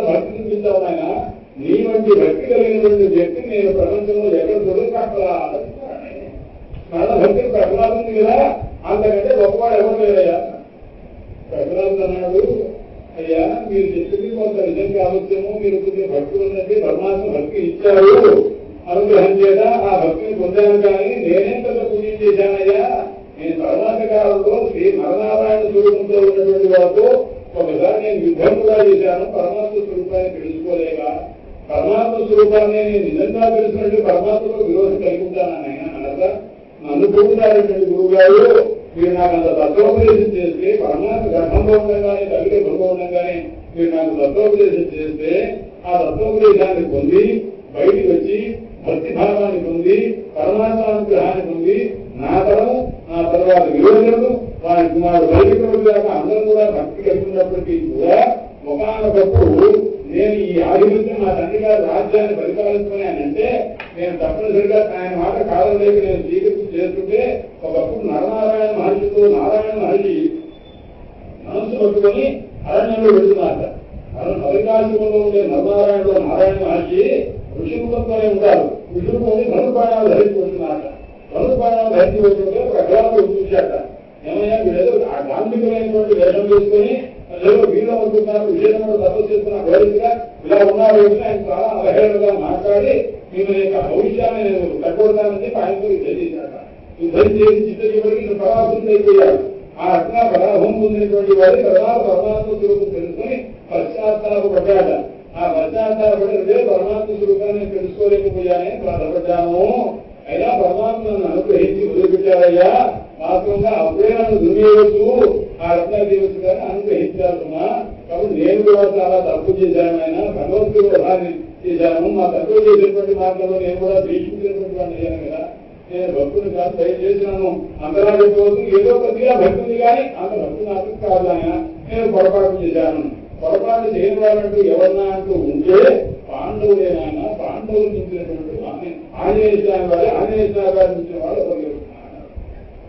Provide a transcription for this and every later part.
భక్తిని చూపించావు ఆయన. నీ వంటి భక్తి కలిగినటువంటి వ్యక్తి నేను ప్రపంచంలో ఎక్కడ దొరుకుతాడు. స్మరణ భక్తిని ప్రహ్లాదుంది కదా, అంతకంటే గొప్పవాడు ఎవరు లేదయ్యా. ప్రహ్లాదు అన్నాడు, అయ్యా మీరు చెప్పింది కొంత నిజం కావచ్చేమో, మీరు కొద్దిగా భక్తులు ఉన్నట్టు పరమాత్మ భక్తి ఇచ్చారు, అనుగ్రహం చేత ఆ భక్తిని పొందాను. కానీ నేనేం పెద్ద పూజలు చేశానయ్యా. నేను పరమాత్మ కాలంలో శ్రీ నరనారాయణ స్వరూపంతో ఉన్నటువంటి వాళ్ళతో ఒకసారి నేను యుద్ధం కూడా చేశాను. పరమాత్మ స్వరూపాన్ని తెలుసుకోలేక పరమాత్మ స్వరూపాన్ని నేను నిజంగా తెలిసినట్టు పరమాత్మలో విరోధం కలిగి ఉంటానని ఆయన అనగా, నన్ను పొందుతారటువంటి గురువు గారు మీరు నాకు అంత తత్వోపదేశం చేస్తే, పరమాత్మ గర్భంలో ఉండగానే తల్లి గర్భంలో ఉండగానే మీరు నాకు తత్వోపదేశం చేస్తే, ఆ తత్వోపదేశాన్ని పొంది బయటికి వచ్చి భక్తి భావాన్ని పొంది పరమాత్మానుగ్రహాన్ని పొంది నా తరం నా తర్వాత విరోధులు వారి కుమారుడు బయటికి దాకా అందరూ కూడా భక్తి కలిగినప్పటికీ కూడా ఒకనొకప్పుడు నేను ఈ ఆధిపత్యం మా తండ్రి గారి రాజ్యాన్ని పరిపాలించుకున్నానంటే నేను తప్పనిసరిగా ఆయన మాట కాదలేక నేను స్వీకరించి చేస్తుంటే ఒకప్పుడు నరనారాయణ మహర్షితో నారాయణ మహర్షి మనస్సు పట్టుకొని అరణ్యంలో వెళుతున్నారు. హరికాశంలో ఉండే నరనారాయణలో నారాయణ మహర్షి ఋషిముఖంతోనే ఉంటారు. ఋషుముఖంని ధనుర్బాణాలు ధరించుకుంటున్నారట. ధనుర్బాణాలు ధరించుకుంటుంటే ప్రజలు చూశాట. ఏమయ్యా వీళ్ళేదో ఆ గాంధీకులైనటువంటి వేషం వేసుకొని ఏదో వీళ్ళు అనుకుంటున్నారు, విజయనగరంలో తపస్సు చేస్తున్న గౌరవిగా ఇలా ఉన్నారు. ఆయన చాలా అవహేళనగా మాట్లాడి మేము యొక్క భవిష్యాన్ని నేను కట్టుకోవడాలని చెప్పి ఆయనతో యుద్ధం చేశాట. యుద్ధం చేసి చిత్త చివరికి పరాభూతం అయిపోయాడు. ఆ రకంగా పరాభం పొందినటువంటి వారి తర్వాత పరమాత్మ స్వరూపం తెలుసుకొని పశ్చాత్తాపడ్డాట. ఆ పశ్చాత్తాపడితే పరమాత్మ స్వరూపాన్ని తెలుసుకోలేకపోయానని బాధపడ్డాను. అయినా పరమాత్మ నన్ను అనుగ్రహించి వదిలిపెట్టారయ్యా. వాస్తవంగా అప్పుడే నన్ను దుర్యోగచ్చు ఆ రత్నాదేవచ్చు కానీ అనుగ్రహించారున్నా. కాబట్టి నేను కూడా చాలా తప్పు చేశాను. ఆయన భగవద్గీత విధాన్ని చేశాను. మా తక్కువ చేసినటువంటి మార్గంలో నేను కూడా భీష్మించినటువంటి వాడిని అయ్యాను కదా. నేను భక్తుని కాదు దయచేసినాను అంతలా చెప్పవచ్చు. ఏదో కొద్దిగా భక్తుని కానీ అంత భక్తి నాకు కాదు ఆయన. నేను పొరపాటు చేశాను. పొరపాటు చేయని వాళ్ళంటూ ఎవరన్నా అంటూ ఉంటే పాండవులేనాయన. పాండవులు నింపినటువంటి ఆంజనేయ స్వామి వారి ఆంజనేయ స్వామి గారు నించిన వాళ్ళు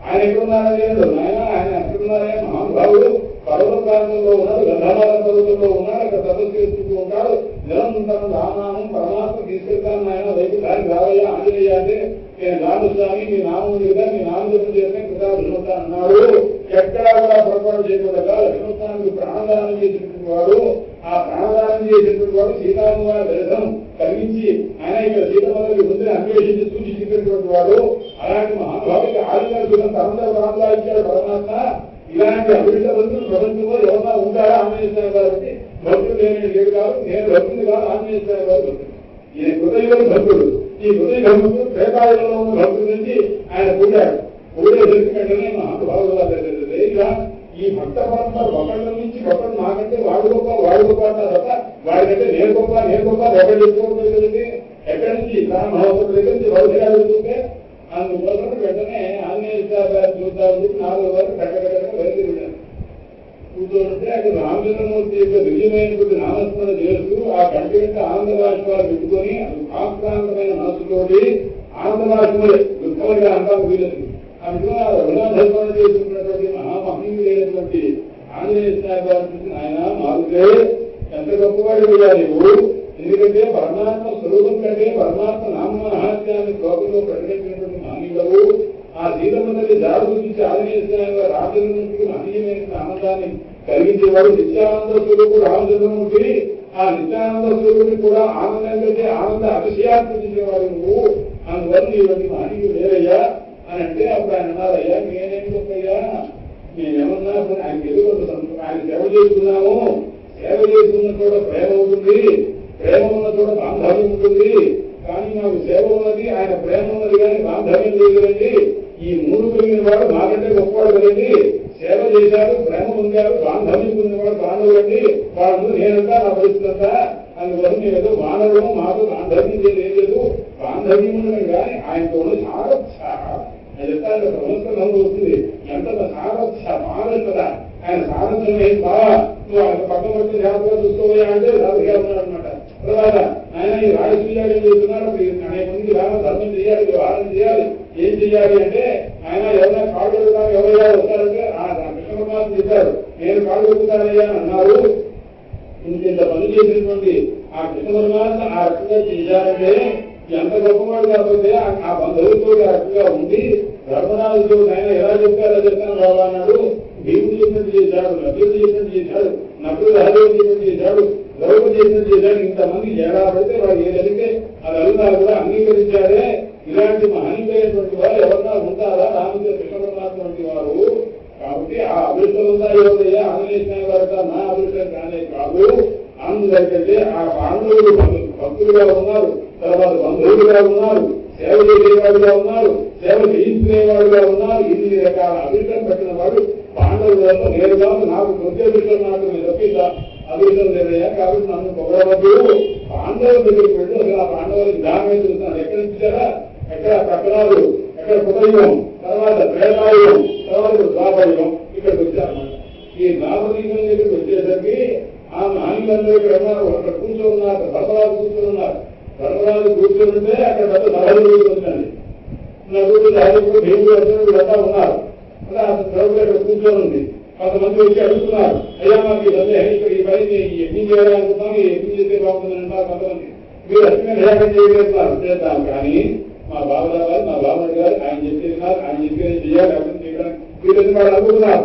ఆయన ఎక్కడున్నారా లేదు నాయన. ఆయన ఎక్కడున్నారే మహానుభావుడు పర్వత ప్రాంతంలో ఉన్నాడు, గంధమాల పర్వతంలో ఉన్నాడు. అక్కడ తపస్సు చేసుకుంటూ ఉంటాడు. నిరంతరం రామనామం పరమాత్మ తీసుకెళ్తాను ఆయన వైపు దానికి రావయ్యా ఆంజనేయ అంటే నేను రామస్వామి మీ నామం మీద మీ నామజపం చేస్తే కృతాభిషేకం అన్నాడు. ఎక్కడా కూడా పొరపాటు చేయకూడగా లక్ష్మణస్వామికి ప్రాణదానం చేసినటువంటి వాడు. ఆ ప్రాణదానం చేసినటువంటి వాడు సీతారామ వారి దర్శనం కలిగించి ఆయన ఇక్కడ సీతమ్మకి ముందుని అన్వేషించి సూచించినటువంటి వాడు. అలాంటి మహాభావికి ఆదివాసులను తరందరూ ప్రాంతాలు ఇచ్చాడు పరమాత్మ. ఇలాంటి అభివృద్ధి భక్తులు ప్రపంచంలో ఎవరన్నా ఉంటారా ఆంజనేయ స్వామి గారికి? భక్తులు లేని లేదు కాదు. నేను భక్తులు కాదు, ఆంజనేయ స్వామి గారు భక్తులు. ఈయన కృతయుగ భక్తుడు. ఈ కృతయుగ భక్తుడు త్రేతాయుగంలో ఉన్న భక్తుల నుంచి ఆయన పూడాడు. పూడేసరికి వెంటనే మహానుభావులు ఇలా ఈ భక్త పరంపర ఒకళ్ళ నుంచి ఒకళ్ళు నాకంటే వాడు గొప్ప అంటారు తప్ప వాడికంటే నేను గొప్ప ఒకళ్ళు చెప్పుకోవడం కదండి. ఎక్కడి నుంచి మహోత్సవం దగ్గర నుంచి వరుసగా వెళ్తుంటే అందుకోసం వెంటనే ఆంజనేయ గారు చూద్దామని చెప్పి 4 వరకు కట్టకట్టగా బయలుదేరాడు. కూర్చోంటే అక్కడ రామచంద్రమూర్తి యొక్క దివ్యమైనటువంటి నామస్మరణ చేస్తూ ఆ కంటి వెంట ఆనంద బాష్పాలు పెట్టుకొని ఆక్రాంతమైన మనసుతోటి ఆనంద బాష్పములే దుఃఖంగా అంటారు వీళ్ళకి. అందులో రుణధర్మణ చేసుకున్నటువంటి మహామహనీయుడైనటువంటి ఆంజనేయ స్వామి గారు చూసిన ఆయన మారుతే ఎంత గొప్పవాడు వేయాలి నువ్వు. ఎందుకంటే పరమాత్మ స్వరూపం కంటే పరమాత్మ నామ మహాత్యాన్ని లోకంలో ప్రకటించినటువంటి మహనీయుడు. ఆ సీతమ్మని దారి చూపించి ఆంజనేయ స్వామి గారు రామచంద్రమూర్తికి మహనీయమైన ఆనందాన్ని కలిగించేవాడు. నిత్యానంద స్వరూపుడు రామచంద్రమూర్తి. ఆ నిత్యానంద స్వరూపుడికి కూడా ఆనందం కంటే ఆనంద అతిశయాన్ని చూపించేవాడు నువ్వు. అందువల్ల ఇవన్నీ మహనీయుడు లేరయ్యా అని అంటే అప్పుడు ఆయన అన్నారయ్యా నేనేం గొప్పయ్యా, మేమేమన్నా ఆయనకి ఎదుగు ఆయన సేవ చేసుకున్నాము. సేవ చేసుకున్న చోట ప్రేమ ఉంటుంది, ప్రేమ ఉన్న చోట బాంధవ్యం ఉంటుంది. కానీ మాకు సేవ ఉన్నది, ఆయన ప్రేమ ఉన్నది కానీ బాంధవ్యం లేదు కదండి. ఈ 3 కలిగిన వాడు మాకంటే గొప్పవాడు కదండి. సేవ చేశారు, ప్రేమ పొందారు, బాంధవ్యం పొందినవాడు బాంధవుడండి. వాడు నేనంతా నా పరిస్థితి అంతా. అందువల్ల నేనేదో మానవుడు మాకు బాంధవ్యం ఏం లేదు. బాంధవ్యం ఉన్నది కానీ ఆయనతో సారథ్య చెప్తాను సంవత్సరం వస్తుంది. ఎంత సారథ్య మానదు కదా. ఆయన సారథ్యం ఏం బాగా నువ్వు ఆయన పక్కన పట్టి జాగ్రత్తగా చూసుకోవాలి అంటే సాధగా ఉన్నాడు అనమాట. తర్వాత ఆయన ఈ రాజకీయాలు ఏం చేస్తున్నాడు, అనేక మంది ధర్మం చేయాలి, వ్యవహారం చేయాలి. ఏం చెయ్యాలి అంటే ఆయన ఎవరైనా కాళ్ళు పెడతాను ఎవరయ్యా వస్తారంటే కృష్ణ పరమాత్మ చెప్పారు నేను కాళ్ళు పెడతానయ్యా అని అన్నారు. ఇంత పనులు చేసినటువంటి ఆ కృష్ణ పరమాత్మ ఆ రకంగా చేశారంటే ఎంత గొప్పవాడు కాకపోతే ఆ బంధువులతో ఆ రకంగా ఉండి ధర్మరాజుతో ఆయన ఎలా చెప్పారో చెప్తాను బాబా అన్నాడు. భీముడు చెప్పినట్టు చేశాడు, నకులుడు చెప్పినట్టు చేశాడు, నకులుడు సహదేవుడు చెప్పినట్టు చేశాడు, ద్రౌపది చేసినట్టు చేశాడు. ఇంతమంది ఎలా పడితే వాడు ఏదైతే అది అలుగుతారు కూడా అంగీకరించారే. ఇలాంటి మహనీయులైనటువంటి వారు ఎవరన్నా ఉంటారా రామచంద్ర కృష్ణ పరమాత్మ వంటి వారు? కాబట్టి ఆ అభిష్టంతా ఎవరయ్యా ఆంజనేయ స్వామి వారు నా అభిష్టం కానే కాదు. అందుకంటే ఆ పాండవులు భక్తులుగా ఉన్నారు, తర్వాత బంధువులుగా ఉన్నారు, సేవ చేసేవాడుగా ఉన్నారు, సేవ చేయించుకునేవాడుగా ఉన్నారు. ఇన్ని రకాల అభిష్టం పట్టిన వాడు పాండవులలో నేరుగా నాకు ప్రత్యేకం నాకు నేను తప్పిద్దా అభిష్టం లేదయ్యా. కాబట్టి నన్ను పొగడవద్దు. పాండవుల దగ్గరికి వెళ్ళి అసలు ఆ పాండవులకి దానం చూస్తున్నాడు. ఎక్కడి నుంచి కదా ఎక్కడ ప్రకటనలు, ఎక్కడ కృతయుగం, తర్వాత త్రేతాయుగం, తర్వాత ద్వాపరయుగం ఇక్కడికి వచ్చారన్నమాట. ఈ ద్వాపరయుగం దగ్గరికి వచ్చేసరికి ఆ మహనీయులందరూ ఇక్కడ ఉన్నారు. అక్కడ కూర్చోన్నారు, ధర్మరాజు కూర్చోన్నారు. ధర్మరాజు కూర్చోనుంటే అక్కడ పెద్ద సభలు వచ్చిందండి. నలుగురు రాజులు భీముడు వీళ్ళంతా ఉన్నారు. అలా ద్రౌపది అక్కడ కూర్చోనుంది. కొంతమంది వచ్చి అడుగుతున్నారు, అయ్యా మాకు ఇక్కడ ఈ పని యజ్ఞం చేయాలనుకుంటున్నాం, ఈ యజ్ఞం చేస్తే బాగుంటుందని అంటారు కొంతమంది. మీరు అసలు నిరాకరణ చేయగలుగుతున్నారు, చేద్దాం. కానీ మా బాబురావు గారు, మా బాబురావు గారు ఆయన చెప్పేసినారు, ఆయన చెప్పేది చేయాలి, అర్థం చేయడానికి వీళ్ళని వాళ్ళు అనుకుంటున్నారు.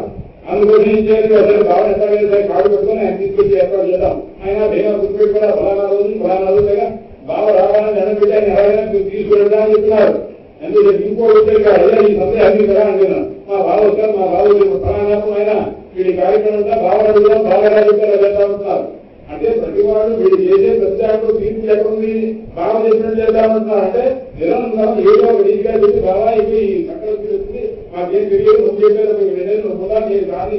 అందుకోసం ఏం చేయాలి, అసలు బాబు ఎట్లా కాడు పెట్టుకుని ఆయన తీసుకొచ్చి ఏర్పాటు చేద్దాం. ఆయన భీమా గుర్తుపెట్టుకున్నా ఫలానా రోజు లేదా బాబు రావాలని జనం పెట్టాను ఎవరైనా తీసుకువెళ్తా అని చెప్తున్నారు. ఎందుకంటే ఇంకోటి వచ్చే అయ్యా ఈ సందేహాన్ని కదా అంటున్నాను. మా బాబు వస్తారు, మా బాబు ఫలానాత్మ అయినా వీడి కార్యక్రమం అంతా బాగా అడుగుతాం, బాగా చెప్తారు చేద్దాం అంటున్నారు. అంటే ప్రతి వాడు వీడు చేసే ప్రతి దాంట్లో తీర్పు ఎక్కడుంది, బాగా చేసినట్టు చేద్దామంటున్నారు. అంటే నిరంతరం ఏదో ఒక రీతిగా చెప్పి బాగా అయిపోయి సక్కలు వచ్చి మాకేం తెలియదు, నువ్వు చెప్పేది నువ్వు కూడా నేను రాని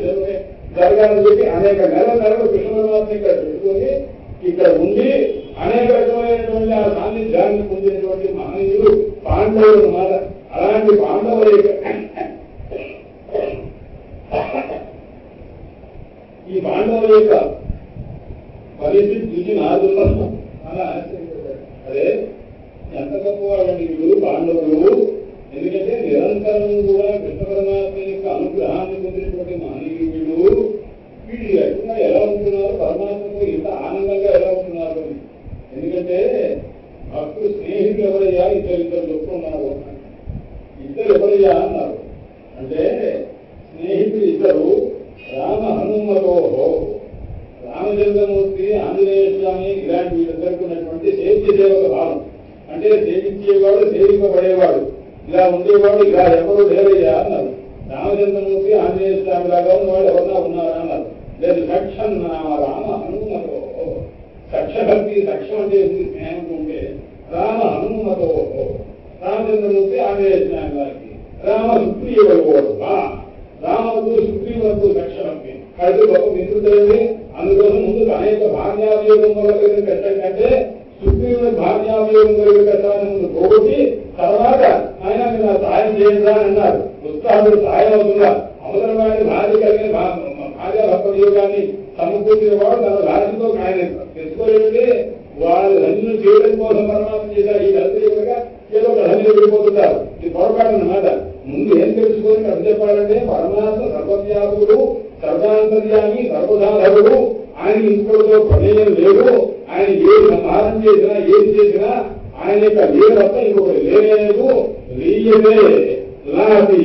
జరగాలని చెప్పి అనేక నెలలు కృష్ణ పరమాత్మ ఇక్కడ పెట్టుకొని ఇక్కడ ఉండి అనేక రకమైనటువంటి ఆ సాన్నిధ్యాన్ని పొందినటువంటి మహనీయులు పాండవులు అన్నమాట. అలాంటి పాండవుల ఈ పాండవుల యొక్క పరిస్థితి చూసి నాకు అలా అదే ఎంత గొప్పవాళ్ళండి వీళ్ళు పాండవులు. ఎందుకంటే నిరంతరం కూడా కృష్ణ పరమాత్మ యొక్క అనుగ్రహాన్ని పొందినటువంటి మహనీయులు వీళ్ళు. వీళ్ళు ఎక్కడ ఎలా ఉంటున్నారు, పరమాత్మకు ఇంత ఆనందంగా ఎలా ఉంటున్నారు అని. ఎందుకంటే భక్తులు స్నేహితులు ఎవరయ్యా, ఇద్దరు చెప్పుకున్నారు. ఇద్దరు ఎవరయ్యా అన్నారు అంటే స్నేహితులు ఇద్దరు రామ హనుమతో రామచంద్రమూర్తి, ఆంజనేయ స్వామి ఇలాంటి వీళ్ళిద్దరికి ఉన్నటువంటి సేవ్య సేవక భావం. అంటే సేవించేవాడు, సేవింపబడేవాడు, ఇలా ఉండేవాడు ఇలా ఎవరు లేరయ్యా అన్నారు. రామచంద్రమూర్తి, ఆంజనేయ స్వామి లాగా ఉన్నవాడు ఎవరన్నా ఉన్నారా అన్నారు. లేదు సక్షం రామ హనుమతో. సక్షభక్తి, సక్షం అంటే స్నేహం ఉంటే రామ హనుమతో రామచంద్రమూర్తి, ఆంజనేయ స్వామి వారికి రామ సుగ్రీవుడు, రాముడు సుగ్రీవులకు సక్షభక్తి అయితే గొప్ప మిత్రుడైంది. అందుకోసం ముందు అనేక భార్యాభియోగం కలిగిన కష్టం కంటే సుగ్రీవుని భార్యాభియోగం కలిగిన కష్టాన్ని ముందు పోగొట్టి తర్వాత ఆయన మీరు సాయం చేయండి అని అన్నారు. ఉత్సాహుడు సాయం అవుతుందా? అవసరమైన భార్య కలిగిన భార్య భక్తయోగాన్ని సమకూర్చిన వాడు తన భార్యతో ఆయన తెచ్చుకోలేదంటే వాళ్ళు ధన్యులు చేయడం కోసం పరమాత్మ చేశారు. ఈ దళితులుగా ఏదో ఒక ధన్యులు వెళ్ళిపోతుంటారు. ఇది పొరపాటు అన్నమాట. ముందు ఏం తెలుసుకొని అర్థం చెప్పాలంటే పరమాత్మ సర్వవ్యాపుడు, సర్వాంతర్యామి, సర్వసాధకుడు. ఆయన ఇంకొకరితో ప్రమేయం లేదు. ఆయన ఏది సంహారం చేసినా ఏది చేసినా ఆయన యొక్క లీల తప్ప ఇంకొకటి లేదు. లీయతే లాభి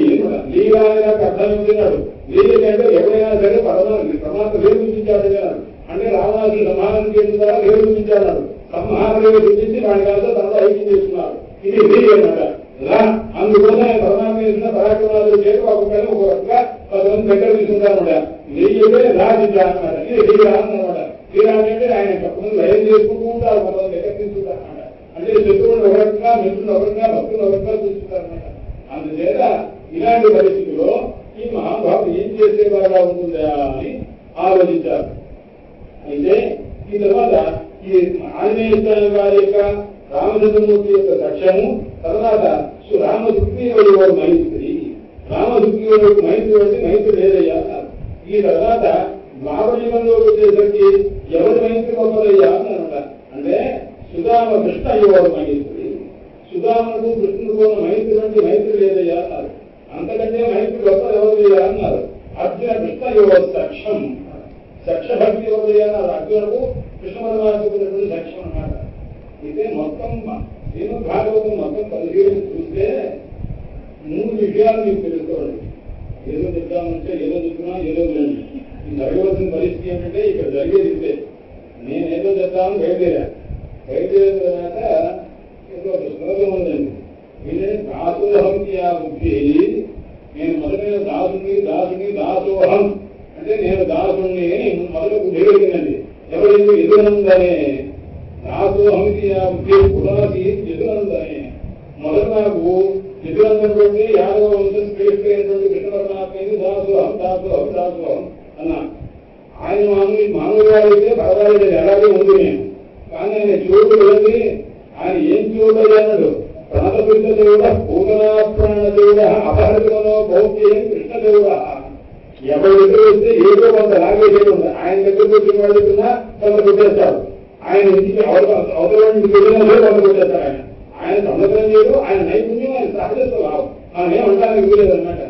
లీలా నాకు అర్థం ఏంటన్నాడు. లీల కంటే ఎవరైనా సరే పరమాత్మ వేరు చూపించాడు అన్నాడు. అంటే రావణాసుడు సంహారం చేసిన ద్వారా వేరు చూపించాడు. సంహారం చూపించి వాడి కాదు తనలో ఐక్యం చేస్తున్నారు. ఇది లీల అన్నమాట. అందుకోసం పరమాత్మ చేసిన పరాక్రమాలు చేసి ఒక్కొక్కరు ఒక్కొక్క 10 మంది దగ్గర తీసుకుంటారన్నమాట. లీయతే రాజిద్దా అన్నమాట. ఇది లీలా అన్నమాట. లీలా అంటే ఆయన కొంతమంది లయం చేసుకుంటూ ఉంటారు, కొంతమంది దగ్గర తీసుకుంటారు అన్నమాట. అంటే శత్రువులు ఒకరిగా, మిత్రులు ఒకరిగా, భక్తులు ఒకరిగా చూసుకుంటారన్నమాట. అందుచేత ఇలాంటి పరిస్థితుల్లో ఈ మహాభావం ఏం చేసే బాగా ఉంటుందా అని ఆలోచించారు. అయితే ఈ తర్వాత ఈ ఆంజనేయ స్వామి వారి యొక్క రామచంద్రమూర్తి యొక్క సఖ్యము, తర్వాత రామ సుగ్రీవుడు వారు మైత్రి. రామ సుగ్రీవుడు మైత్రి అంటే మైత్రి లేదయ్యా. ఈ తర్వాత ద్వాపరయుగంలోకి వచ్చేసరికి ఎవరి మైత్రి గొప్పదయ్యా అన్నమాట. అంటే సుధామ కృష్ణ యువడు మైత్రి. సుధాముడు కృష్ణుడు ఉన్న మైత్రి అంటే మైత్రి లేదయ్యా అన్నారు. అంతకంటే మైత్రి గొప్ప ఎవరయ్యా అన్నారు. అర్జున కృష్ణ యువ సఖ్యం, సఖ్య భక్తి ఎవరయ్యా అన్నారు. అర్జునుడు కృష్ణ పరమాత్మకున్నటువంటి లక్ష్యం అన్నమాట. అయితే మొత్తం శ్రీమద్ భాగవతం మొత్తం పరిశీలించి చూస్తే 3 విషయాలు మీకు తెలుసుకోవాలి. ఏదో చెప్తామంటే ఏదో చెప్తున్నా ఏదో లేదు. ఈ జరగవలసిన పరిస్థితి ఏంటంటే ఇక్కడ జరిగేది ఇదే. నేనేదో చెప్తామని బయలుదేరా. బయలుదేరిన తర్వాత ఏదో ఒక శ్లోకం ఉందండి. ఇదే దాసోహంకి ఆ బుద్ధి. నేను మొదలైన దాసుని దాసోహం అంటే నేను దాసుని మొదలు బుద్ధి కలిగిందండి. ఎవరైతే ఎదురందనే దాసోహంకి ఆ బుద్ధి పురాసి ఎదురందనే మొదలు నాకు ఎదురందనటువంటి 50వ వంశం శ్రేష్ఠమైనటువంటి కృష్ణ పరమాత్మని దాసోహం దాసోహం దాసోహం అన్నా. ఆయన మామూలుగా అయితే పర్వాలేదు ఎలాగే ఉంది నేను. కానీ ఆయన చూడు వెళ్ళి ఆయన ఏం చూడన్నాడు. ప్రాణబిడ్డ దేవుడ పూర్ణా ప్రాణ దేవుడ అపహరితలో భౌత్యం కృష్ణ దేవుడ. ఎవరి దగ్గర వస్తే ఏదో కొంత లాగేసేది ఉంది. ఆయన దగ్గరకు వచ్చిన వాళ్ళ దగ్గర కొంత కొట్టేస్తాడు. ఆయన ఇంటికి అవతల ఇంటికి వెళ్ళినా కొంత కొట్టేస్తాడు. ఆయన సంవత్సరం చేయడు. ఆయన నైపుణ్యం ఆయన సహజత్వం రావు. మనం ఏమంటానికి వీలేదన్నమాట.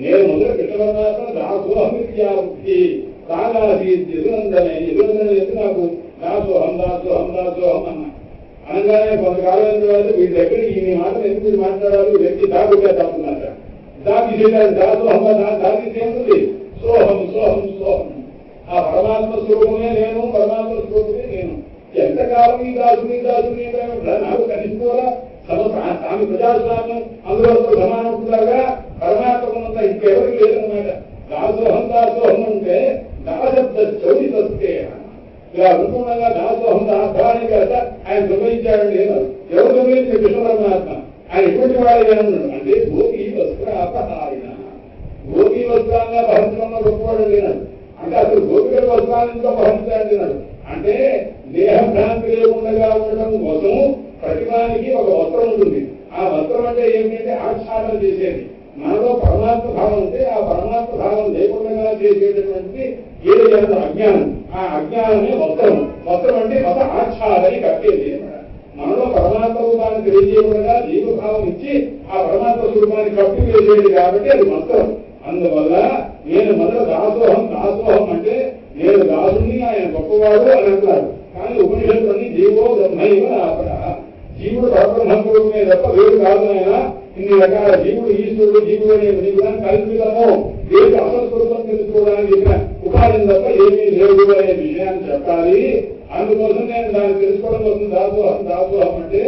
నేను మొదలు కృష్ణ పరమాత్మ దాసోహమిత్యాముక్తి రాగాసి ఎదురందనే ఎదురు నాకు దాసోహం దాసోహం దాసోహం అన్నా. అనగానే కొంతకాలం తర్వాత వీడి దగ్గర ఈ మాటలు ఎందుకు మాట్లాడాలి వ్యక్తి దాగుతాడుతున్నట. దాగిసేటాడు దాసోహం దాగిసేముంది సోహం సోహం సోహం. ఆ పరమాత్మ స్వరూపమే నేను, పరమాత్మ స్వరూపమే నేను. ఎంతకాలం ఈ దాసుని నాకు కనిపించుకోవాలా. స్వామి ప్రజాస్వామ్యం అందులో సమానవులాగా పరమాత్మకున్నంత ఇంకెవరికి లేదన్నమాట. దాసోహం దాసోహం అంటే దాశబ్ద చౌరి వస్తే ఇలా అనుకున్నగా దాసోహం దాని కదా ఆయన గమనించాడండి. ఎవరు గమనించిన కృష్ణ పరమాత్మ ఆయన ఎటువంటి వాడు ఏమన్నాడు అంటే గోపీ వస్త్ర అపహారిణ. గోపీ వస్త్రాన్ని అపహరించడంలో గొప్పవాడు లేనాడు. అంటే అసలు గోపికల వస్త్రాన్ని ఇంకా అపహరించాడు. అంటే దేహభ్రాంతి లేకుండా ఉండడం కోసం ప్రతిభానికి ఒక వస్త్రం ఉంటుంది. ఆ వస్త్రం అంటే ఏమిటంటే ఆచ్ఛాదన చేసేది. మనలో పరమాత్మ భావం ఉంటే ఆ పరమాత్మ భావం లేకుండా చేసేటటువంటి ఏదైనా అజ్ఞానం. ఆ అజ్ఞానమే వస్త్రం. వస్త్రం అంటే మత ఆచ్ఛాదని కట్టేది. మనలో పరమాత్మ రూపాన్ని తెలియజేయకుండా జీవభావం ఇచ్చి ఆ పరమాత్మ స్వరూపాన్ని కట్టు వేసేది కాబట్టి అది వస్త్రం. అందువల్ల నేను మొదలు దాసోహం దాసోహం అంటే నేను దాసుని ఆయన గొప్పవాడు అని అంటున్నాడు. కానీ ఉపనిషత్తుని జీవో బ్రహ్మైవ నాపడ. జీవుడు పరబ్రహ్మస్వరూపమే తప్ప వేరు కాదు. ఆయన ఇన్ని రకాల జీవుడు ఈశ్వరుడు జీవుడు అనే కల్పితము వేరు అసలు స్వరూపం తెలుసుకోవడానికి చెప్పిన ఉపాధి తప్ప ఏమీ లేదు అనే విషయాన్ని చెప్పాలి. అందుకోసం నేను దాన్ని తెలుసుకోవడం కోసం దాసోహం దాసోహం అంటే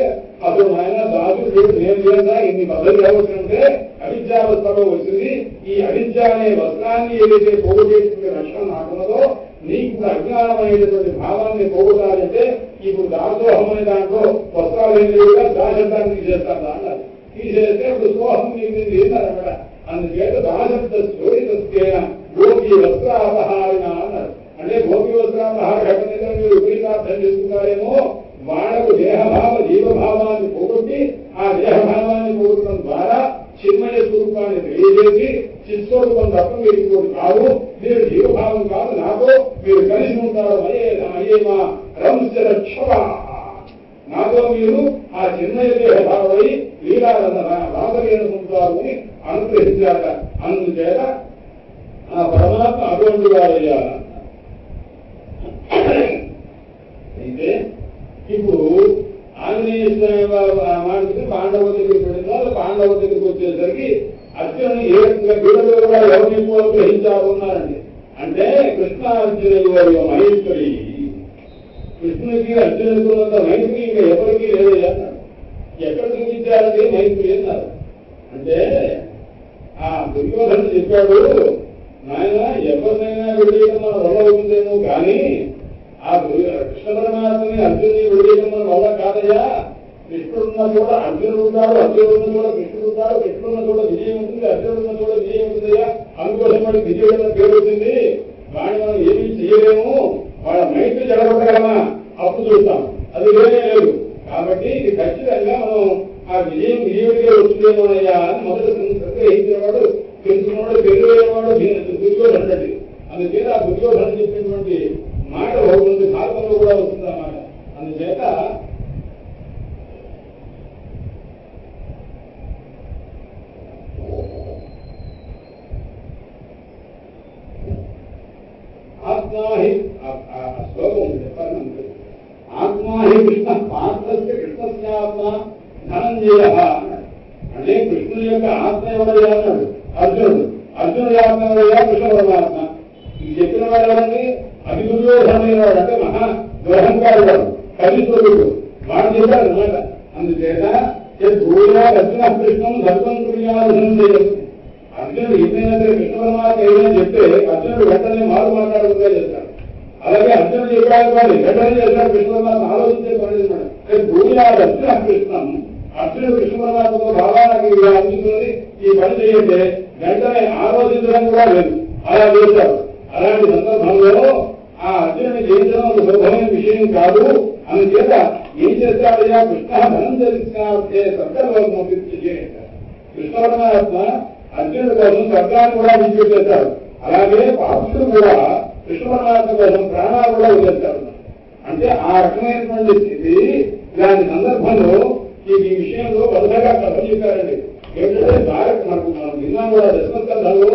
అసలు ఆయన దాసుడు నేను లేదా ఇన్ని పద్ధతి ఏమవుతుందంటే అవిద్యావస్థలో వచ్చింది. ఈ అవిద్య అనే వస్త్రాన్ని ఏదైతే పోగొట్టేటువంటి లక్షణం నాకున్నదో నీకు అజ్ఞానమైనటువంటి భావాన్ని పోగొట్టాలంటే ఇప్పుడు దాసోహం అనే దాంట్లో వస్త్రాలు ఏం లేవుగా దాశబ్దాన్ని తీసేస్తాను అన్నారు. తీసేస్తే ఇప్పుడు సోహం నీకు ఏంటన్నమాట. అందుచేత దాశబ్ద చోరితస్కేన గోపీ వస్త్రాపహారిణ అన్నారు. అంటే గోపీ వస్త్రాపహార ఘటన మీరు విపరీతార్థం చేస్తున్నారేమో. వాళ్ళకు దేహభావ జీవభావాన్ని పోగొట్టి ఆ దేహభావాన్ని పోగొట్టడం ద్వారా చిన్మయ స్వరూపాన్ని తెలియజేసి చిత్స్వరూపం తప్ప మీరు ఇంకోటి కాదు, మీరు జీవభావం కాదు, నాతో మీరు కలిసి ఉంటారు. అయ్యేమా రంశరక్షణ నాతో మీరు ఆ చిన్మయ దేహభావై రాగలేనుకుంటారు అని అనుగ్రహించాక. అందుచేత ఆ పరమాత్మ అటువంటి వారయ్యా. అయితే ఇప్పుడు ఆంజనేయ స్వామి మాటకి పాండవ దగ్గరికి వెళ్ళిన పాండవ దగ్గరికి వచ్చేసరికి అర్జునుని ఏ రకంగా వీళ్ళలో కూడా ఎవరిని ఎక్కువ గ్రహించాలన్నారండి. అంటే కృష్ణ అర్జునుడి వారి మైత్రి, కృష్ణుడికి అర్జునుడికి ఉన్నంత మైత్రి ఇంకా ఎవరికి లేదయ్యా అన్నాడు. ఎక్కడ చూపించారంటే మైత్రి అన్నారు. అంటే ఆ దుర్యోధనుడు చెప్పాడు, నాయన ఎవరినైనా విడేయడం మన వల్ల అవుతుందేమో కానీ ఆ కృష్ణ పరమాత్మని అర్జునుని విడేయడం మన వల్ల కాదయ్యా. కృష్ణుడున్న చోట అర్జునుడు ఉంటాడు, అర్జునుడు ఉన్న చోట కృష్ణుడు ఉంటాడు, కృష్ణుడున్న చోట విజయం ఉంటుంది, అర్జునుడున్న చోట విజయం ఉంటుందయ్యా. అందుకోసం వాడికి విజయం పేరు వచ్చింది. వాడిని మనం ఏమీ చేయలేము. వాళ్ళ మైత్రి జరగబడగలమా అప్పు చూస్తాం. అది లేనే లేదు. కాబట్టి ఇది ఖచ్చితంగా మనం ఆ విజయం విజయుడిగా వచ్చిందేమోనయ్యా అని మొదట సంగ్రహించినవాడు, తెలుసుకున్నవాడు, తెలియవాడు దుర్యోధనుడు. అందుచేత ఆ దుర్యోధను చెప్పినటువంటి మాట ఒకటి భారతంలో కూడా వస్తుంది అన్నమాట. అందుచేత ఆత్మా శ్లోకం చెప్పాలి. హి కృష్ణ పాత్రస్య కృష్ణస్యాత్మ ధనంజయ అంటే కృష్ణుని యొక్క ఆత్మ ఎవరయ్యా అన్నాడు అర్జునుడు. అర్జునుడి ఆత్మ ఎవరయ్యా? కృష్ణ పరమాత్మ. ఇది చెప్పిన వాడు ఎవరండి? అతి దుర్యోధనమైన వాడు, అంటే మహా దురహంకారి వాడు, కవిస్వరుడు. వాడు చెప్పాడు అనమాట. అందుచేత భూయా అర్జున కృష్ణం ధర్మం పుణ్యాధనం చేయదు. అర్జునుడు ఏమైనా సరే కృష్ణ పరమాత్మ ఏమైనా చెప్తే అర్జునుడు వెంటనే మారు మాట్లాడుకుంటూ చేస్తాడు. అలాగే అర్జునుడు చెప్పాడు వాడు వెంటనే చేస్తాడు. కృష్ణ పరమాత్మ ఆలోచించే పని చేస్తున్నాడు. భూయా అర్జున కృష్ణం, అర్జునుడు కృష్ణ పరమాత్మతో భావానికి అందిస్తున్నది ఈ పని చేయంటే వెంటనే ఆలోచించడం కూడా లేదు, అలా చేశాడు. అలాంటి సందర్భంలో ఆ అర్జునుడిని జయించడం సులభమైన విషయం కాదు. అందుచేత ఏం చేస్తాడయ్యా? కృష్ణ ధనం జరిగితే సర్గలోకం కృష్ణ పరమాత్మ అర్జునుడి కోసం స్వర్గాన్ని కూడా విడిచిపెట్టేస్తాడు. అలాగే పాపుడు కూడా కృష్ణ పరమాత్మ కోసం ప్రాణాలు కూడా వదిలేస్తాడు. అంటే ఆ రకమైనటువంటి స్థితి. ఇలాంటి సందర్భంలో ఈ విషయంలో బదులుగా కథలు చెప్పారండి. ఏంటంటే మనకు మనం విన్నాం కూడా దశమస్కంధాల్లో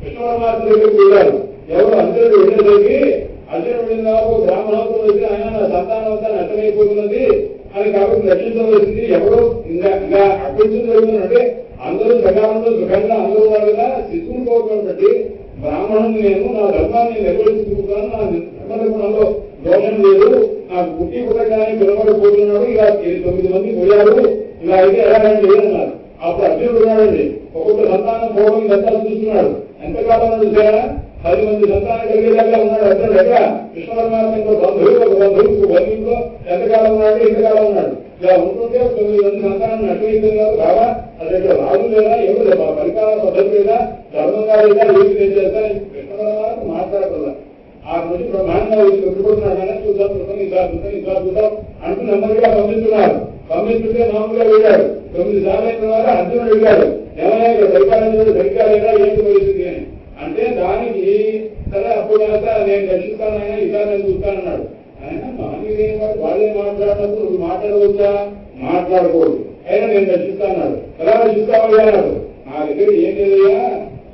కృష్ణ పరమాత్మ దగ్గరికి వెళ్ళారు. ఎవరు అర్జునుడు వెళ్ళేసరికి అర్జునుడు వెళ్ళినాకు బ్రాహ్మణోత్సవం వచ్చి ఆయన నా సంతానం అంతా నష్టమైపోతున్నది అని కాబట్టి రక్షించవలసింది ఎవరు ఇంకా అభ్యర్థులు జరుగుతుందంటే అందరూ సకాలంలో సుఖంగా అందరూ వాళ్ళగా శిశువులు కోరుకున్నటువంటి బ్రాహ్మణుని నేను నా ధర్మాన్ని నిర్వహించుకుంటాను, నా ధర్మగుణంలో దోషం లేదు, నాకు పుట్టి పుట్టగానే పిలవకపోతున్నాడు, ఇలా 9 మంది పోయారు, ఇలా అయితే ఎలాగండి అన్నారు. అప్పుడు అర్జునుడు ఉన్నాడండి. ఒక్కొక్క సంతానం పోవడం ఇదంతా చూస్తున్నాడు. ఎంతకాలం చూసారా? 10 మంది సంతానం కలిగేలాగా ఉన్నాడు అర్జునుడు. ఎక్కడ? కృష్ణ పరమాత్మ బంధువులు ఎంతకాలం ఉన్నాడు, ఎంతకాలం ఉన్నాడు. ఇలా ఉంటుంటే 9 మంది సంతానం నష్టమైపోయింది కాదు. బాగా అదే రాజు లేదా ఎవరు పరిపాలన పద్ధతి లేదా ధర్మంగా లేదా ఏమి ఏం చేస్తారు కృష్ణ పరమాత్మ మాట్లాడకూడదు. ఆ రోజు బ్రహ్మాండంగా పెట్టుకుంటున్నాడు. చూద్దాం ఈసారి చూద్దాం అంటూ నెమ్మదిగా పంపిస్తున్నారు. పంపిస్తుంటే మామూలుగా వెళ్ళాడు. 9 సార్లు అయిన తర్వాత అర్జునుడు వెళ్ళాడు. ఏమైనా ఇక్కడ పరిపాలన సరిగ్గా లేదా ఏంటి పరిస్థితి అని అంటే దానికి సరే అప్పుడు కనుక నేను రక్షిస్తానైనా ఈసారి నేను చూస్తానన్నాడు. ఆయన మామూలు వాళ్ళే మాట్లాడినప్పుడు నువ్వు మాట్లాడవచ్చా? మాట్లాడకూడదు. అయినా నేను రక్షిస్తాన్నాడు. ఎలా రక్షిస్తావయ్యా అన్నాడు. నా దగ్గర ఏం లేదయ్యా,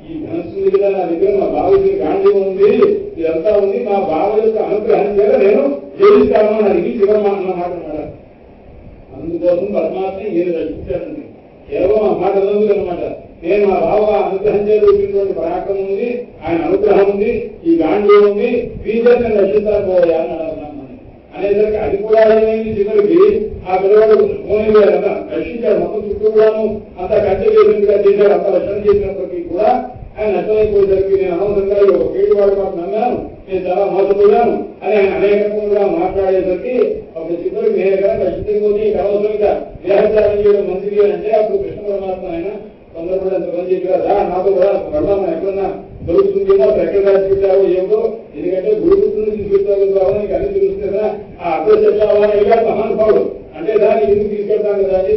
ఈ ధనస్సు మీద నా దగ్గర మా బావ గాంధీ ఉంది, ఇదంతా ఉంది, మా బావ యొక్క అనుగ్రహం చేత నేను జయిస్తాను అని అడిగి చివరి మాట అన్నాడు. అందుకోసం పరమాత్మ ఈయన రక్షించాడండి. కేవలం ఆ మాట చదువు అనమాట. నేను మా బావ అనుగ్రహం చేసినటువంటి పరాక్రమం ఉంది, ఆయన అనుగ్రహం ఉంది, ఈ గాంధీ ఉంది, వీజర్ నేను రక్షిస్తాను పోయా అని అడుగుతున్నాను అనేసరికి అది కూడా ఏమైంది? చివరికి ఆ పిల్లవాడు మోని కదా రక్షించాడు. మొత్తం చుట్టూ కూడాను అంతా కంచె చేసినట్టుగా చేశాడు. అంత రక్షణ చేసినప్పటికీ కూడా ఆయన నష్టమైపోయేసరికి నేను అనవసరంగా ఒక పేరు వాడు మాకు నమ్మాను, నేను చాలా మోసపోయాను అని ఆయన అనేకంగా మాట్లాడేసరికి అప్పుడు చివరికి నేను కదా రక్షించకపోతే ఇంకా అనవసరంగా దేహత్యాగం చేయడం మంచిది అంటే అప్పుడు కృష్ణ పరమాత్మ ఆయన తొందరపడి అంత పని చెప్పారా నాతో కూడా మళ్ళా ఎక్కడన్నా దొరుకుతుందేమో ఎక్కడ రాసిపెట్టావో ఏమో, ఎందుకంటే గురుపుత్రుని తీసుకెళ్తావు కదా నీకు అన్ని తెలుస్తుంది కదా. ఆ అడ్రస్ చెప్పాలని వెళ్ళాడు మహానుభావుడు. అంటే దాన్ని ఎందుకు తీసుకెళ్తాం కదా అని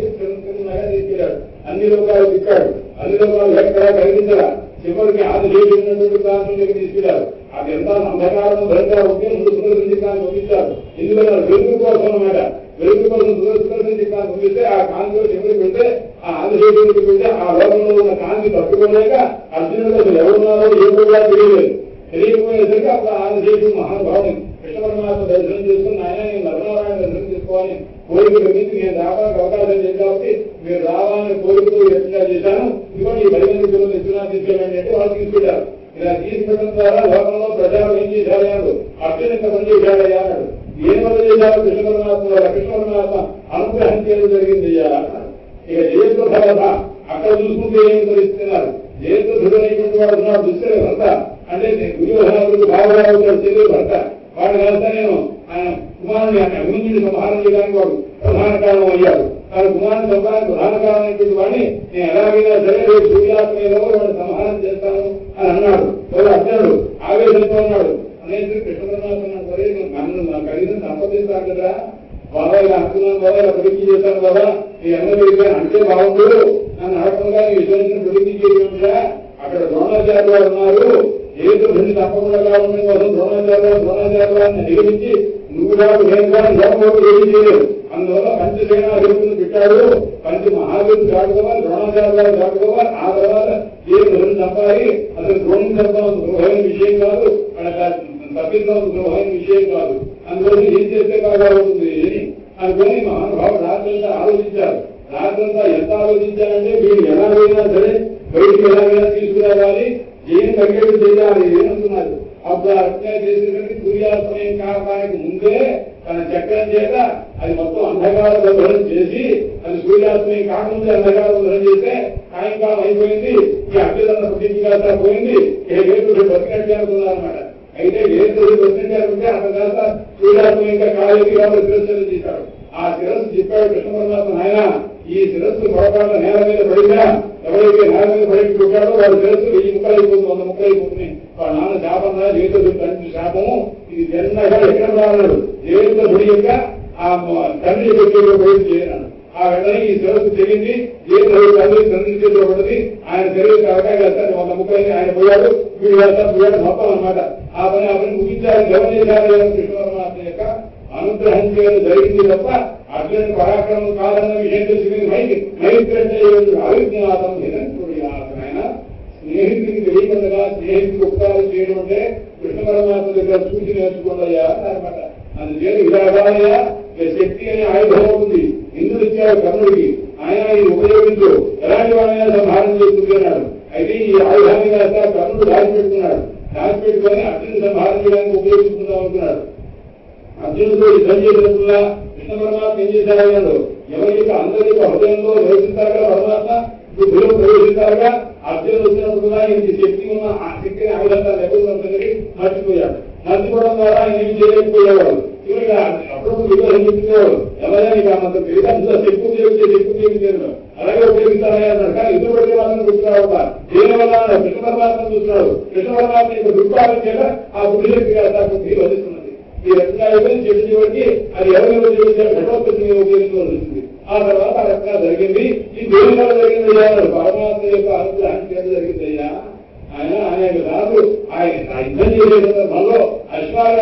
తీసుకెళ్ళాడు. అన్ని లోకాలు తిప్పాడు. అన్ని లోకాలు ఎక్కడా కలిగించరా. చివరికి ఆది చేసినటువంటి ప్రాంతం దగ్గర తీసుకెళ్లారు. అది ఎంత అంధకారం ధరంగా ఉంటే ముందు సుదర్శించాలని పంపించారు. ఎందుకంటే వెలుగు కోసం అన్నమాట. వెలుగు కోసం సుదర్శించాలని పంపిస్తే ఆ కాంతిలో చివరికి వెళ్తే ఆ ఆదిశేషుడికి వెళ్తే ఆ లోకంలో ఉన్న కాంతి తట్టుకోలేక అర్జునుడు అసలు ఎవరున్నారో ఏమో కూడా తెలియలేదు. తెలియకపోయేసరికి అప్పుడు ఆదిశేషుడు మహానుభావుని కృష్ణ పరమాత్మ దర్శనం చేసుకుని ఆయన నేను నరనారాయణ దర్శనం చేసుకోవాలని కోరిక గురించి నేను రావడానికి అవకాశం లేదు కాబట్టి మీరు రావాలని కోరికతో ఎట్లా చేశాను, ఇవ్వండి ఈ 10 మంది పిల్లలు ఎత్తున్నా తీసుకెళ్ళండి అంటే వాళ్ళు తీసుకెళ్లారు. ఇలా తీసుకెళ్ళడం ద్వారా లోకంలో ప్రజలు ఏం చేశాడు అన్నాడు. అర్జున్ ఇంత పని చేశాడయ్యా అన్నాడు. ఏం వల్ల చేశారు? కృష్ణ పరమాత్మ వల్ల. కృష్ణ పరమాత్మ అనుగ్రహం చేయడం జరిగింది అయ్యా అన్నాడు. ఇక జయత్వ భరత అక్కడ చూసుకుంటే ఏం పరిస్థితున్నారు. జయత్వ ధృడైనటువంటి వాడు ఉన్నాడు దుష్కర భర్త, అంటే దుర్యోధనుడు భావరావుతాడు చెల్లి భర్త. వాడు కలిస్తే నేను ఆయన కుమారుని అభిమన్యుని సంహారం చేయడానికి వాడు ప్రధాన కారణం అయ్యాడు. తన కుమారుని సంహారానికి ప్రధాన కారణమైనటువంటి వాడిని నేను ఎలాగైనా సరే రేపు సూర్యాత్మలో వాడిని సంహారం చేస్తాను అని అన్నాడు. అర్జునుడు ఆవేశంతో ఉన్నాడు. అనేది కృష్ణ పరమాత్మ సరే నన్ను నా ఖరీదు సంపదిస్తాను కదా, బాబా ఇలా అనుకున్నాను బాబా, ఇలా ప్రతిజ్ఞ చేశాను బాబా, నీ అన్న అంటే బాగుండు నన్ను అడగకుండా నీ విశ్వసించిన ప్రతిజ్ఞ చేయకుండా అక్కడ ద్రోణాచార్య వారు ఉన్నారు. ఏదో భూమి తప్పకుండా ఉండడం కోసం ద్రోణాచార్యాన్ని నియమించి నువ్వు కాదు నేను కానీ లోకంలో ఏమీ చేయలేదు. అందువల్ల పంచసేనాధిపతులను పెట్టాడు. పంచ మహావీరులు దాటుకోవాలి, ద్రోణాచార్యాలు దాటుకోవాలి. ఆ తర్వాత ఏ భూమిని తప్పాలి. అసలు ద్రోణి తప్పడం సులభమైన విషయం కాదు, తప్పించడం సులభమైన విషయం కాదు. అందువల్ల ఏం చేస్తే బాగా ఉంటుంది అని అనుకుని మహానుభావుడు రాత్రంతా ఆలోచించారు. రాత్రంతా ఎంత ఆలోచించారంటే వీళ్ళు ఎలాగైనా సరే బయటికి ఎలాగైనా తీసుకురావాలి, ఏం తగ్గట్టు చేయాలి అంటున్నారు. అప్పుడు అర్చన చేసేటువంటి సూర్యాస్తమయం కావడానికి ముందే తన చక్రం చేత అది మొత్తం అంధకార బంధనం చేసి, అది సూర్యాస్తమయం కాకముందే అంధకార బంధనం చేస్తే సాయంకాలం అయిపోయింది. ఈ అభ్యర్థన ప్రతిగా పోయింది. ఏడు బతికినట్టు అనుకున్నారు అనమాట. అయితే ఏడు బతికినట్టు అనుకుంటే అతని తర్వాత సూర్యాస్తమయం ఇంకా కాలేజీ వాళ్ళు శిరస్సు చేశాడు. ఆ శిరస్సు చెప్పాడు కృష్ణ పరమాత్మ, ఆయన ఈ శిరస్సు పొరపాటు నేల మీద పడినా ఎవరైతే నేల మీద పడి పుట్టాడో వాడి శిరస్సు 1000 ముక్కలు అయిపోతుంది, 100 ముక్కలు అయిపోతుంది. వాళ్ళ నాన్న శాపంగా జీవిత తండ్రి శాపము ఇది జన్మగా ఎక్కడ రాన్నాడు జీవిత గుడి యొక్క ఆ తండ్రి చేతిలో పోయి చేయనాడు. ఆ వెంటనే ఈ శిరస్సు తెలియంది, తండ్రి చేతిలో పడింది. ఆయన శరీరం కరకాయ వేస్తాడు, 100 ముక్కలు ఆయన పోయాడు, వీడు వేస్తాడు, పోయాడు మొత్తం అనమాట. ఆ పని ముగించారు. గమనించారు కృష్ణ పరమాత్మ యొక్క అనుగ్రహం చేయడం జరిగింది తప్ప అర్జునుడి పరాక్రమం కాదన్న విషయం తెలిసింది. అవిజ్ఞాతం ఆయన స్నేహితుడికి తెలియకుండా స్నేహితుడికి ఉపకారం చేయడం అంటే కృష్ణ పరమాత్మ దగ్గర చూసి నేర్చుకోవాలయ్యా అనమాట. అందుచేత ఇలాగాలయ్యా శక్తి అనే ఆయుధం ఉంది, ఇంద్రుడు ఇచ్చాడు కర్ణుడికి, ఆయన ఇది ఉపయోగించు, ఎలాంటి వాళ్ళైనా సంహారం చేస్తుంది అన్నాడు. అయితే ఈ ఆయుధాన్ని కాస్త కర్ణుడు దాచిపెట్టుకున్నాడు. దాచిపెట్టుకొని అర్జునుడు సంహారం చేయడానికి ఉపయోగించుకుందాం అనుకున్నాడు. అర్జునుడితో యుద్ధం చేసినప్పుడుగా కృష్ణ పరమాత్మ ఏం చేశారన్నాడు, ఎవరికి అందరి యొక్క హృదయంలో ప్రవేశిస్తారుగా పరమాత్మ బుద్ధిలో ప్రవేశిస్తారుగా అర్జునుడు వచ్చినప్పుడుగా ఇంటి శక్తి ఉన్న ఆ శక్తిని ఆయుధంగా లేకపోతే మర్చిపోయాడు. మర్చిపోవడం ద్వారా ఆయన ఏం చేయలేకపోయేవాడు. ఇవరిగా అప్పుడప్పుడు విగ్రహం చెప్తున్నారు, ఎవరైనా ఇక అంత తెలియదు శక్తి ఉపయోగించారు, అలాగే ఉపయోగిస్తారని అన్నాడు. కానీ ఇద్దరు పడితే మాత్రం గుర్తురావట దేనివల్ల కృష్ణ పరమాత్మ చూస్తున్నాడు. కృష్ణ పరమాత్మ యొక్క దృక్పాలన చేత ఆ బుద్ధి శక్తి బుద్ధి వధిస్తున్నది. ఈ రకంగా చెట్టు చివరికి అది ఎవరెవరు చేశారు ఘటోత్పత్తిని ఉపయోగించవలసింది. ఆ తర్వాత ఆ రకంగా జరిగింది. ఈ దేని వల్ల జరిగింది అన్నాడు. పరమాత్మ యొక్క అనుగ్రహం చేత జరిగిందయ్యా. ఆయన అనేక సార్లు ఆయన యుద్ధం చేసే సందర్భంలో అశ్వాల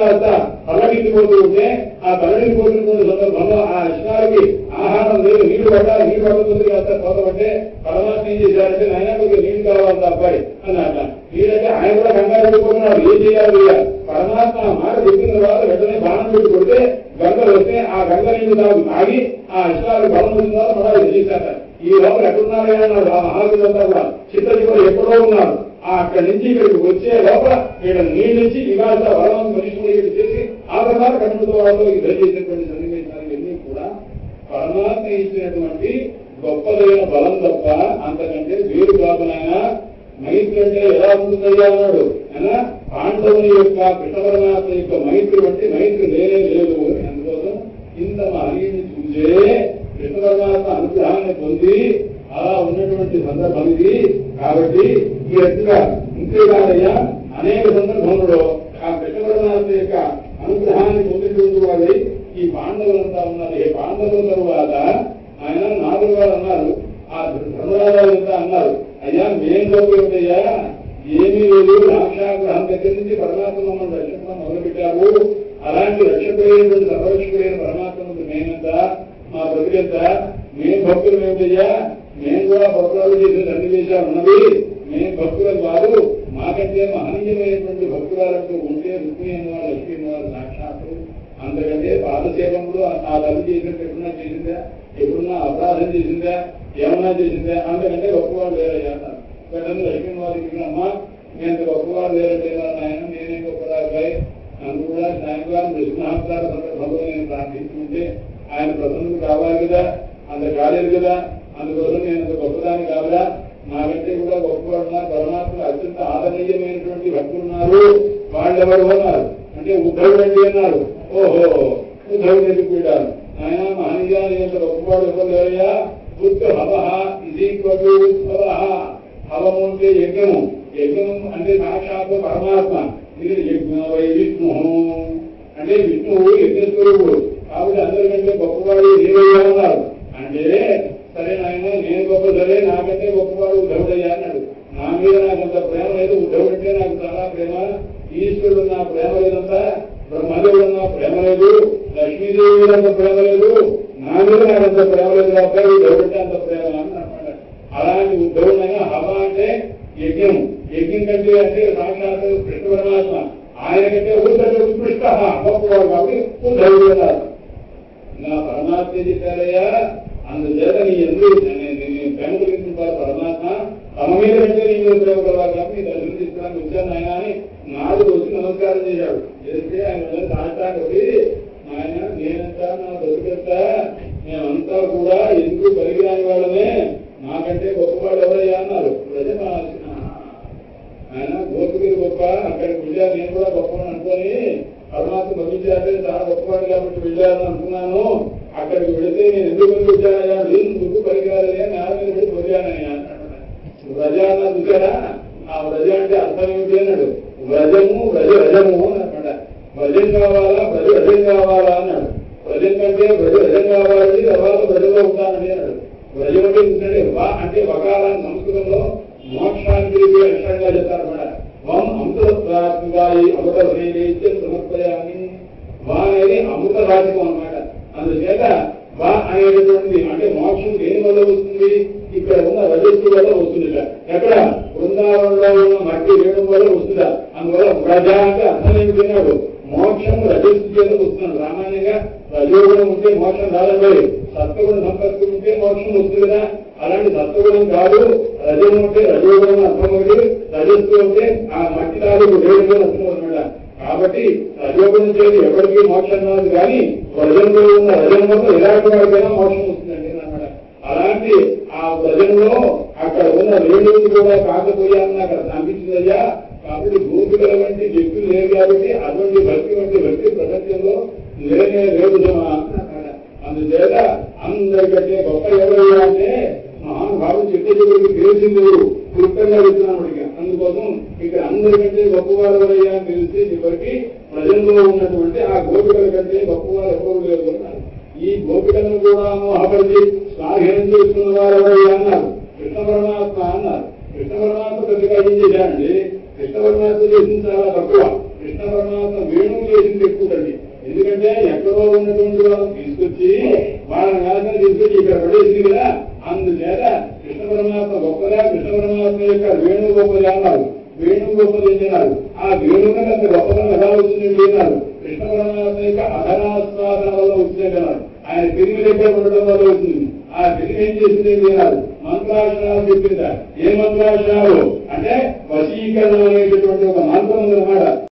పల్లడిపోతూ ఉంటే ఆ పల్లడిపోతున్న సందర్భంలో ఆ అశ్వాలకి ఆహారం లేదు, నీళ్లు పట్టాలి, నీళ్లు పడుతుంది కాస్త పోతామంటే పరమాత్మ ఏం చేశారంటే ఆయన కొద్దిగా నీళ్లు కావాలి అబ్బాయి అన్నట. నీళ్ళంటే ఆయన కూడా కంగారు పెట్టుకుంటున్నాడు, ఏం చేయాలి. పరమాత్మ మాట చెప్పిన తర్వాత వెంటనే బాణం పెట్టి కొడితే గంగలు వస్తే ఆ గంగ నీళ్లు తాగి ఆ అశ్వాలు బలం వచ్చిన తర్వాత మళ్ళీ ఇది చేశారు. ఈ లోపల ఎక్కడున్నారే అన్నాడు. ఆ మహావీరులంతా కూడా చిత్త చివరి ఎక్కడో ఉన్నారు. అక్కడి నుంచి ఇక్కడికి వచ్చే లోపల ఇక్కడ నీళ్ళు నుంచి ఇవాళ బలం మనిషి చేసి ఆ తర్వాత కట్టుతో వాళ్ళతో యుద్ధం చేసినటువంటి సన్నివేశాలు ఇవన్నీ కూడా పరమాత్మ ఇచ్చినటువంటి గొప్పదైన బలం తప్ప అంతకంటే వేరు కాదునైనా. మైత్రి అంటే ఎలా ఉంటుందయ్యా అన్నాడు. అయినా పాండవుని యొక్క కృష్ణ పరమాత్మ యొక్క మైత్రి అంటే మైత్రి లేనే లేదు. అందుకోసం ఇంత మహనీయుని చూసే కృష్ణ పరమాత్మ అనుగ్రహాన్ని పొంది అలా ఉన్నటువంటి సందర్భం ఇది. కాబట్టి ఈ రకంగా ఇంతేకాదయ్యా అనేక సందర్భంలో ఆ కృష్ణ పరమాత్మ యొక్క అనుగ్రహాన్ని పొందినటువంటి వాళ్ళై ఈ పాండవులంతా ఉన్నారు. ఈ పాండవుల తరువాత ఆయన నాదులు వారు అన్నారు, ఆ ధర్మరాజులంతా అన్నారు, అయ్యా మేం గొప్పయ్యా ఏమీ లేదు, రాక్షాగ్రహం దగ్గర నుంచి పరమాత్మ మమ్మల్ని రక్షించడం మొదలుపెట్టారు. అలాంటి రక్షకుడైనటువంటి సర్వరక్షకుడైన పరమాత్మ మేమంతా మా బ్రతికెంతా మేం భక్తులు ఏమిటయ్యా, మేము కూడా భక్తులు చేసిన సన్నివేశాలు ఉన్నవి. మేము భక్తులం కాదు, మాకంటే మహనీయమైనటువంటి భక్తురాలంటూ ఉంటే రుక్మిణి అన్నవారు లక్ష్మీ అన్నవారు సాక్షాత్తు. అంతకంటే పాదసేవంలో ఆ తల్లి చేసినట్టు ఎప్పుడున్నా చేసిందా, ఎప్పుడున్నా అపరాధం చేసిందా, ఏమన్నా చేసిందా, అంతకంటే గొప్పవాడు లేరయ్యా. వెంటనే లక్ష్మీ వారికి అమ్మా నేను గొప్పవాడు లేరంటే ఆయన నేనే గొప్పరాగాయి నన్ను కూడా సాయంకాలం నృసింహావతార సందర్భంలో నేను ప్రార్థించుకుంటే ఆయన ప్రసన్నులు కావాలి కదా, అంత కాలేదు కదా, అందుకోసం నేను అంత గొప్పదాన్ని కాదా, నాకంటే కూడా గొప్పవాడున్నారు. పరమాత్మ అత్యంత ఆదరణీయమైనటువంటి భక్తులున్నారు. వాళ్ళెవరు అన్నారు అంటే ఉద్ధవుడు అండి అన్నారు. ఓహో ఉద్ధవుడు ఎదుగుపోయారు. ఆయన మహనీయ ఎంత గొప్పవాడు ఎవరు లేరయ్యా. బుద్ధ హవ ఇది ఉత్సవ. హవము అంటే యజ్ఞము, యజ్ఞం అంటే సాక్షాత్తు పరమాత్మ. ఇది యజ్ఞ వై విష్ణు అంటే విష్ణువు యజ్ఞస్వరూపుడు. కాబట్టి అందరికంటే గొప్పవాడు ఏవయ్యా అన్నారు. అంటే సరే నాయన నేను గొప్ప సరే, నాకంటే గొప్పవాడు ఉద్ధవుడయ్యా అన్నాడు. నా మీద నాకంత ప్రేమ లేదు, ఉద్ధవుడు అంటే నాకు చాలా ప్రేమ. ఈశ్వరుడు నా ప్రేమ లేదంతా, బ్రహ్మదేవుడు నా ప్రేమ లేదు, లక్ష్మీదేవి మీద అంత ప్రేమ లేదు, నా మీద నాకంత ప్రేమ లేదు కాబట్టి ఉద్ధవుడు అంటే అంత ప్రేమ అని అన్నమాట. అలాంటి ఉద్ధవుడైనా హవ అంటే యజ్ఞం, యజ్ఞం కంటే అంటే సాక్షాత్ కృష్ణ పరమాత్మ. ఆయన కంటే ఉత్కృష్ట గొప్పవాడు కాబట్టి ఉద్ధవుడు అన్నారు. నా పరమాత్మ పరమాత్మ చెప్పారయ్యా. అందుచేత నీ ఎందుకు ప్రేమ కలిగించారు పరమాత్మ, తమ మీద కంటే నీ మీద ప్రేమ కలగాలి కాబట్టి నీ దర్శనం తీసుకోవడానికి వచ్చాను ఆయన అని నాడు వచ్చి నమస్కారం చేశాడు. చేస్తే ఆయన సాష్టాంగపడి ఆయన నేనంతా నా బతుకంతా మేమంతా కూడా ఎందుకు పరిగిరాని వాళ్ళమే, నాకంటే గొప్పవాడు ఎవరయ్యా అన్నారు. ప్రజలు ఆయన గోపికలు గొప్ప, అక్కడికి వెళ్ళారు, నేను కూడా గొప్పవాడు అనుకొని పరమాత్మ పంపించారంటే చాలా గొప్పవాడు కాబట్టి వెళ్ళాలని అనుకున్నాను. అక్కడికి వెళితే నేను ఎందుకు పంపించానయ్యా, ఎందుకు పరిగరాలయ్యా, నా మీద పెట్టి పొరిగానయ్యా అన్నాడు. వ్రజ అన్న చూసారా, ఆ వ్రజ అంటే అర్థం ఏమిటి అన్నాడు. వ్రజము వ్రజము అన్నమాట. వ్రజం కావాలా వ్రజం కావాలా అన్నాడు. వ్రజం కంటే వ్రజం కావాలి, తర్వాత వ్రజంలో ఉంటానని అన్నాడు. వ్రజం అంటే చూడండి, వా అంటే వకాలని సంస్కృతంలో మోక్షానికి లక్షణంగా చెప్తారన్నమాట. వం అమృతప్రాప్తిగాయి అమృత నైవేద్యం సమర్పయామి. వా అనేది అమృత రాజ్యం అన్నమాట. అందుచేత వా అనేటటువంటిది అంటే మోక్షం దేని వల్ల వస్తుంది, ఇక్కడ ఉన్న రజస్సు వల్ల వస్తుందిట. ఎక్కడ బృందావనంలో ఉన్న మట్టి వేయడం వల్ల వస్తుందా. అందువల్ల వ్రజ అంటే అర్థం ఏమి తిన్నాడు, మోక్షం రజస్సు చేత వస్తున్నాడు. సామాన్యంగా రజోగుణం ఉంటే మోక్షం రాదండి, సత్వగుణ సంపత్తి ఉంటే మోక్షం వస్తుంది కదా. అలాంటి సత్వగుణం కాదు, రజం అంటే రజోగుణం అర్థం ఒకటి, రజస్సు అంటే ఆ మట్టి కాదు వేడుగా అర్థం అనమాట. కాబట్టి రజోగుణం చేసి ఎవరికి మోక్షం రాదు, కానీ వ్రజంలో ఉన్న రజం వల్ల ఎలాంటి వాడికైనా మోక్షం వస్తుందండి అన్నమాట. అలాంటి ఆ వ్రజంలో అక్కడ ఉన్న రేణువులు కూడా కాకపోయాలని అక్కడ అనిపించిందయ్యా. కాబట్టి గోపికల వంటి వ్యక్తులు లేరు కాబట్టి అటువంటి భక్తి వంటి భక్తి ప్రపంచంలో లేనే లేదు అన్నమాట. అందుచేత అందరికంటే గొప్ప ఎవరయ్యా అంటే మహానుభావులు చెప్పేటప్పుడు తెలిసింది క్లుప్తంగా చెప్తున్నాను. అందుకోసం ఇక్కడ అందరికంటే గొప్పవారు ఎవరయ్యా అని తెలిసి చివరికి ప్రజల్లో ఉన్నటువంటి ఆ గోపికల కంటే గొప్పవారు ఎవరు లేరు అన్నారు. ఈ గోపికలను కూడా మోహపరిచి స్వాధీనం చేసుకున్న వారు ఎవరయ్యా అన్నారు. కృష్ణ పరమాత్మ అన్నారు. కృష్ణ పరమాత్మ పెద్దగా ఏం చేశానండి, కృష్ణ పరమాత్మ చేసింది చాలా తక్కువ. కృష్ణ పరమాత్మ వేణువు చేసింది ఎక్కువండి. ఎందుకంటే ఎక్కడో ఉన్నటువంటి వాళ్ళని తీసుకొచ్చి వాళ్ళని వేదన తీసుకొచ్చి ఇక్కడ పడేసింది కదా. అందుచేత కృష్ణ పరమాత్మ గొప్పదా, కృష్ణ పరమాత్మ యొక్క వేణువు గొప్పది అన్నారు. వేణువు గొప్పది ఏంటన్నారు. ఆ వేణువుకి అంత గొప్పదనం ఎలా వచ్చిందండి అన్నారు. కృష్ణ పరమాత్మ యొక్క అధనాస్వాదన వల్ల వచ్చిందండి అన్నారు. ఆయన పెరిగి దగ్గర ఉండడం వల్ల వచ్చింది. ఆ పెరిగి ఏం చేసింది అన్నారు.